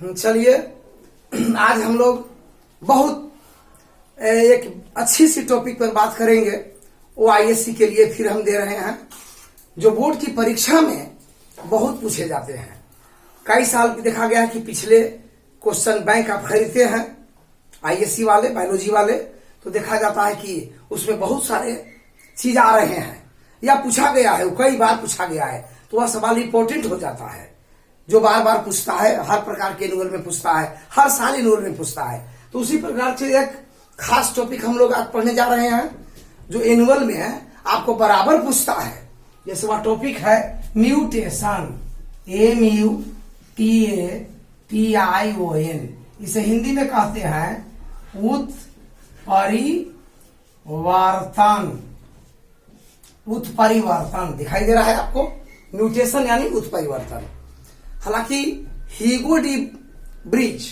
चलिए आज हम लोग बहुत एक अच्छी सी टॉपिक पर बात करेंगे। वो आईएससी के लिए फिर हम दे रहे हैं, जो बोर्ड की परीक्षा में बहुत पूछे जाते हैं। कई साल देखा गया है कि पिछले क्वेश्चन बैंक आप खरीदते हैं आईएससी वाले, बायोलॉजी वाले, तो देखा जाता है कि उसमें बहुत सारे चीज आ रहे हैं या पूछा गया है, कई बार पूछा गया है, तो वह सवाल इंपॉर्टेंट हो जाता है, जो बार बार पूछता है, हर प्रकार के एनुअल में पूछता है, हर साल एनुअल में पूछता है। तो उसी प्रकार से एक खास टॉपिक हम लोग आज पढ़ने जा रहे हैं, जो एनुअल में है, आपको बराबर पूछता है। जैसे वह टॉपिक है म्यूटेशन, MUTATION, इसे हिंदी में कहते हैं उत्परिवर्तन। उत्परिवर्तन दिखाई दे रहा है आपको, म्यूटेशन यानी उत्परिवर्तन। हालांकि ह्यूगो डी ब्रिज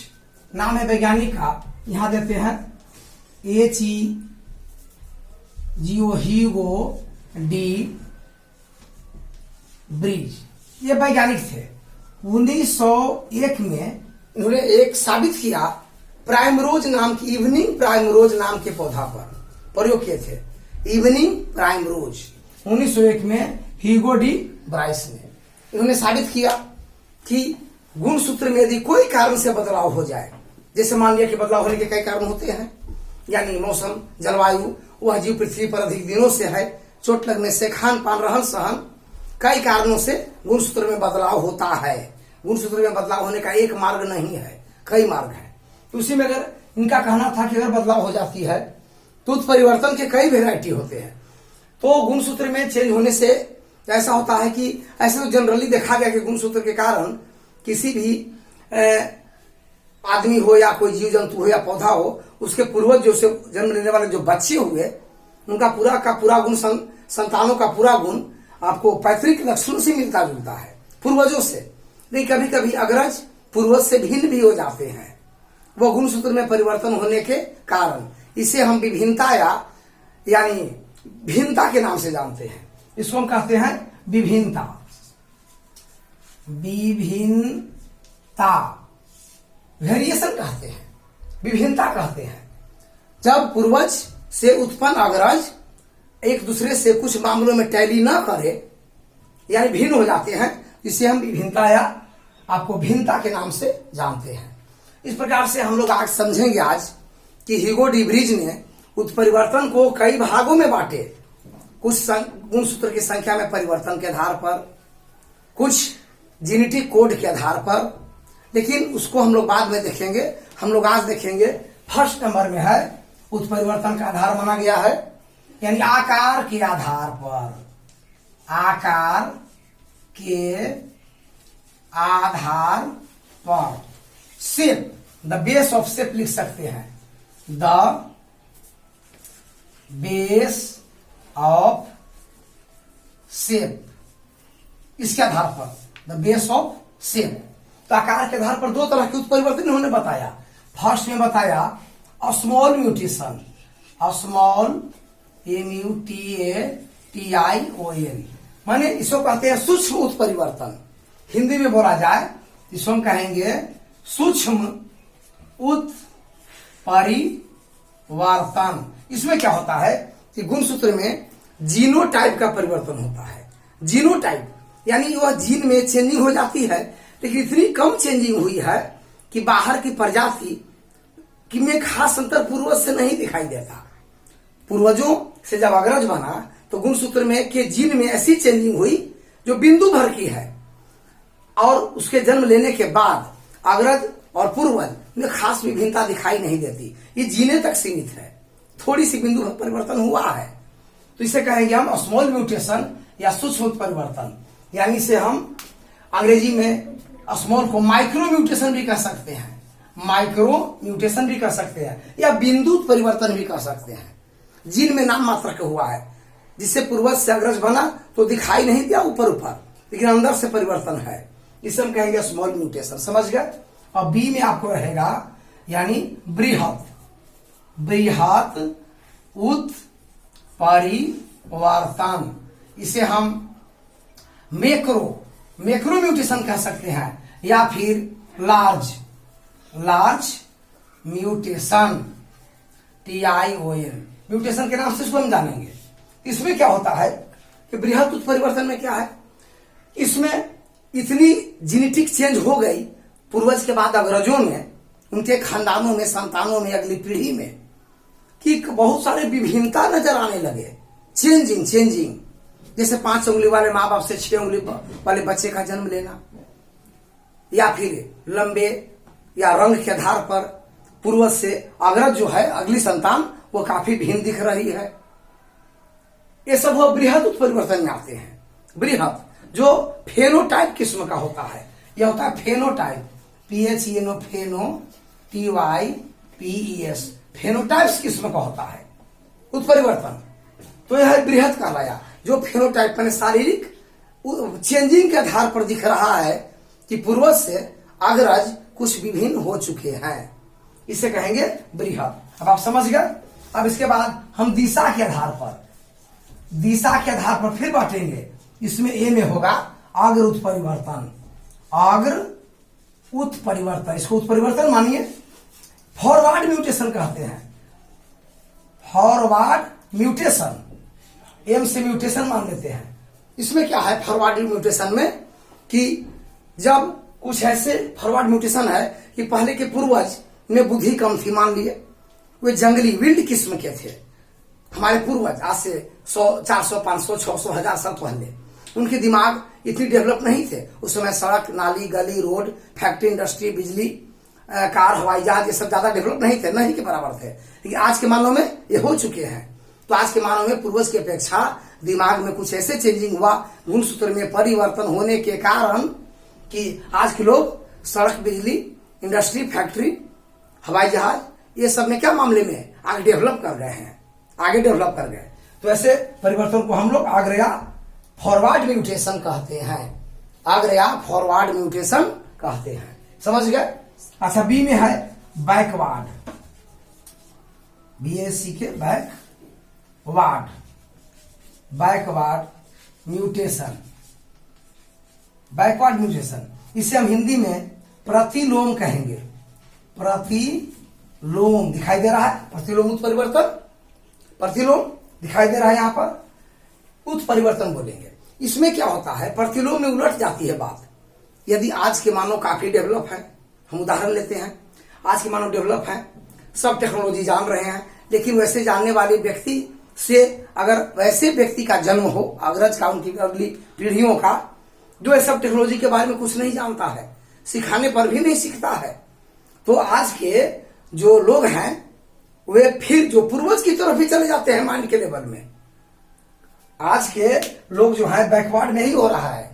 नाम है वैज्ञानिक का, यहां देते हैं ह्यूगो डी ब्रिज। ये वैज्ञानिक थे। 1901 में इन्होंने एक साबित किया, प्राइमरोज नाम की, इवनिंग प्राइमरोज नाम के पौधा पर प्रयोग किए थे। इवनिंग प्राइमरोज 1901 में ह्यूगो डी ब्राइस ने इन्होंने साबित किया कि गुणसूत्र में यदि कोई कारण से बदलाव हो जाए, जैसे मान लिया कि बदलाव होने के कई कारण होते हैं, यानी मौसम, जलवायु, वह जीव पृथ्वी पर अधिक दिनों से है, चोट लगने से, खान पान, रहन सहन, कई कारणों से गुणसूत्र में बदलाव होता है। गुणसूत्र में बदलाव होने का एक मार्ग नहीं है, कई मार्ग है। तो उसी में अगर इनका कहना था कि अगर बदलाव हो जाती है तो उत्परिवर्तन के कई वेराइटी होते हैं। तो गुणसूत्र में चेंज होने से ऐसा होता है कि ऐसे तो जनरली देखा गया कि गुणसूत्र के कारण किसी भी आदमी हो या कोई जीव जंतु हो या पौधा हो, उसके पूर्वज जो से जन्म लेने वाले जो बच्चे हुए, उनका पूरा का पूरा गुण, संतानों का पूरा गुण आपको पैतृक लक्षणों से मिलता जुलता है, पूर्वजों से। लेकिन कभी कभी अग्रज पूर्वज से भिन्न भी हो जाते हैं, वो गुणसूत्र में परिवर्तन होने के कारण। इसे हम विभिन्नता यानी भिन्नता के नाम से जानते हैं। इसको हम कहते हैं विभिन्नता। विभिन्नता वेरिएशन कहते हैं, विभिन्नता कहते हैं। जब पूर्वज से उत्पन्न अग्रज एक दूसरे से कुछ मामलों में टैली न करे, यानी भिन्न हो जाते हैं, इसे हम विभिन्नता या आपको भिन्नता के नाम से जानते हैं। इस प्रकार से हम लोग आज समझेंगे कि ह्यूगो डी ब्रिज ने उत्परिवर्तन को कई भागों में बांटे, कुछ गुणसूत्र की संख्या में परिवर्तन के आधार पर, कुछ जेनेटिक कोड के आधार पर, लेकिन उसको हम लोग बाद में देखेंगे। हम लोग आज देखेंगे फर्स्ट नंबर में है उत्परिवर्तन का आधार माना गया है, यानी आकार के आधार पर। आकार के आधार पर shape, the base of shape लिख सकते हैं, द बेस ऑफ शेप, इसके आधार पर, द बेस ऑफ शेप। तो आकार के आधार पर दो तरह के उत्परिवर्तन इन्होंने बताया। फर्स्ट में बताया स्मॉल म्यूटेशन, स्मॉल MUTATION, माने इसको कहते हैं सूक्ष्म उत्परिवर्तन। हिंदी में बोला जाए इसको हम कहेंगे सूक्ष्म उत्परिवर्तन। इसमें क्या होता है कि गुणसूत्र में जीनोटाइप का परिवर्तन होता है। जीनोटाइप यानी वह जीन में चेंजिंग हो जाती है, लेकिन इतनी कम चेंजिंग हुई है कि बाहर की प्रजाति की में खास अंतर पूर्वज से नहीं दिखाई देता। पूर्वजों से जब अग्रज बना तो गुणसूत्र में के जीन में ऐसी चेंजिंग हुई जो बिंदु भर की है, और उसके जन्म लेने के बाद अग्रज और पूर्वज में खास विभिन्नता दिखाई नहीं देती। ये जीने तक सीमित है, थोड़ी सी बिंदु परिवर्तन हुआ है, तो इसे कहेंगे हम स्मॉल म्यूटेशन या सूक्ष्म उत्परिवर्तन। यानी इसे हम अंग्रेजी में स्मॉल को माइक्रो म्यूटेशन भी कह सकते हैं, माइक्रो म्यूटेशन भी कह सकते हैं, या बिंदु परिवर्तन भी कह सकते हैं। जीन में नाम मात्र का हुआ है, जिससे पूर्वज से अग्रज बना तो दिखाई नहीं दिया ऊपर ऊपर, लेकिन अंदर से परिवर्तन है, इसे हम कहेंगे स्मॉल म्यूटेशन। समझ गए। और बी में आपको रहेगा यानी बृहत, बृहत उत्परिवर्तन। इसे हम मैक्रो म्यूटेशन कह सकते हैं, या फिर large large mutation, TION, mutation के नाम से इसको हम जानेंगे। इसमें क्या होता है कि बृहत उत्परिवर्तन में क्या है, इसमें इतनी जेनेटिक चेंज हो गई पूर्वज के बाद अग्रजों में, उनके खानदानों में, संतानों में, अगली पीढ़ी में, कि बहुत सारे विभिन्नता नजर आने लगे। चेंजिंग जैसे 5 उंगली वाले माँ बाप से 6 उंगली वाले बच्चे का जन्म लेना, या फिर लंबे या रंग के आधार पर पूर्वज से अग्रज जो है, अगली संतान वो काफी भिन्न दिख रही है। ये सब वो बृहत उत्परिवर्तन में आते हैं। बृहत जो फेनोटाइप किस्म का होता है, यह होता है फेनोटाइप, PHENO, फेनो, TYPES, फेनोटाइप्स किस्म का होता है उत्परिवर्तन। तो यह बृहत कहलाया, जो फेनोटाइप में शारीरिक चेंजिंग के आधार पर दिख रहा है कि पूर्वज से अग्रज कुछ विभिन्न हो चुके हैं, इसे कहेंगे बृहत। अब आप समझ गए। अब इसके बाद हम दिशा के आधार पर फिर बांटेंगे। इसमें ए में होगा अग्र उत्परिवर्तन, अग्र उत्परिवर्तन, इसको उत्परिवर्तन मानिए। फॉरवर्ड म्यूटेशन कहते हैं, फॉरवर्ड म्यूटेशन, एम से म्यूटेशन मान लेते हैं। इसमें क्या है फॉरवर्ड म्यूटेशन में, कि जब कुछ ऐसे फॉरवर्ड म्यूटेशन है कि पहले के पूर्वज में बुद्धि कम थी, मान लिए वे जंगली विल्ड किस्म के थे, हमारे पूर्वज आज से 100, 400, 500, 600, 1000 साल पहले, उनके दिमाग इतनी डेवलप नहीं थे। उस समय सड़क, नाली, गली, रोड, फैक्ट्री, इंडस्ट्री, बिजली, कार, हवाई जहाज, ये सब ज्यादा डेवलप नहीं थे, नहीं के बराबर थे। लेकिन आज के मानव में ये हो चुके हैं। तो आज के मानव में पूर्वज की अपेक्षा दिमाग में कुछ ऐसे चेंजिंग हुआ, गुणसूत्र में परिवर्तन होने के कारण, कि आज के लोग सड़क, बिजली, इंडस्ट्री, फैक्ट्री, हवाई जहाज, ये सब में क्या मामले में आगे डेवलप कर गए हैं, आगे डेवलप कर गए। तो ऐसे परिवर्तन को हम लोग आग्रया फॉरवर्ड म्यूटेशन कहते हैं, आग्रया फॉरवर्ड म्यूटेशन कहते हैं। समझ गए। अच्छा, बी में है बैकवर्ड, BAC के बैकवर्ड म्यूटेशन, बैकवर्ड म्यूटेशन, इसे हम हिंदी में प्रतिलोम कहेंगे। प्रतिलोम दिखाई दे रहा है, प्रतिलोम उत्परिवर्तन, प्रतिलोम दिखाई दे रहा है, यहां पर उत्परिवर्तन बोलेंगे। इसमें क्या होता है, प्रतिलोम में उलट जाती है बात। यदि आज के मानव काफी डेवलप है, हम उदाहरण लेते हैं, आज के मानव डेवलप है, सब टेक्नोलॉजी जान रहे हैं, लेकिन वैसे जानने वाले व्यक्ति से अगर वैसे व्यक्ति का जन्म हो, अग्रज का, उनकी अगली पीढ़ियों का, जो सब टेक्नोलॉजी के बारे में कुछ नहीं जानता है, सिखाने पर भी नहीं सीखता है, तो आज के जो लोग हैं वे फिर जो पूर्वज की तरफ ही चले जाते हैं माइंड के लेवल में। आज के लोग जो है बैकवर्ड में ही हो रहा है,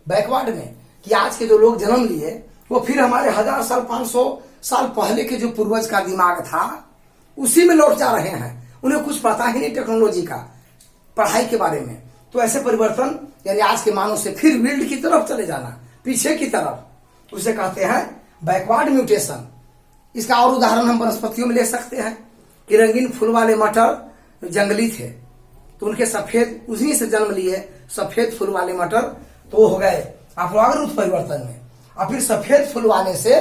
बैकवर्ड में, कि आज के जो लोग जन्म लिए वो फिर हमारे 1000 साल 500 साल पहले के जो पूर्वज का दिमाग था उसी में लौट जा रहे हैं। उन्हें कुछ पता ही नहीं टेक्नोलॉजी का, पढ़ाई के बारे में। तो ऐसे परिवर्तन, यानी आज के मानव से फिर विल्ड की तरफ चले जाना, पीछे की तरफ, उसे कहते हैं बैकवर्ड म्यूटेशन। इसका और उदाहरण हम वनस्पतियों में ले सकते हैं कि रंगीन फूल वाले मटर जंगली थे, तो उनके सफेद, उसी से जन्म लिए सफेद फूल वाले मटर, तो हो गए आप अग्र उत्परिवर्तन में। और फिर सफेद फूल वाले से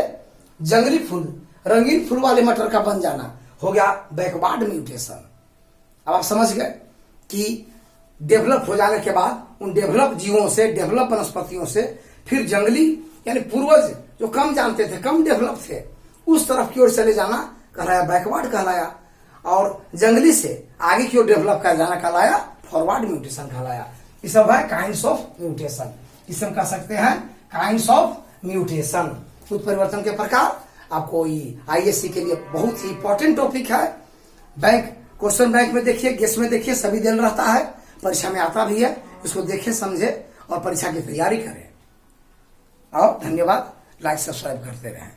जंगली फूल, रंगीन फूल वाले मटर का बन जाना, हो गया बैकवर्ड म्यूटेशन। अब आप समझ गए कि डेवलप हो जाने के बाद उन डेवलप जीवों से, डेवलप वनस्पतियों से फिर जंगली, यानी पूर्वज जो कम जानते थे, कम डेवलप थे, उस तरफ की ओर चले जाना कहलाया बैकवर्ड कहलाया, और जंगली से आगे की ओर डेवलप कर जाना कहलाया फॉरवर्ड म्यूटेशन कहलाया। ये सब है काइंड्स ऑफ म्यूटेशन, इसे हम कह सकते हैं काइंड्स ऑफ म्यूटेशन, उत्परिवर्तन के प्रकार। आपको ISC के लिए बहुत ही इंपॉर्टेंट टॉपिक है। बैंक, क्वेश्चन बैंक में देखिए, गेस में देखिए, सभी दिन रहता है, परीक्षा में आता भी है। इसको देखें, समझे और परीक्षा की तैयारी करें। और धन्यवाद, लाइक सब्सक्राइब करते रहें।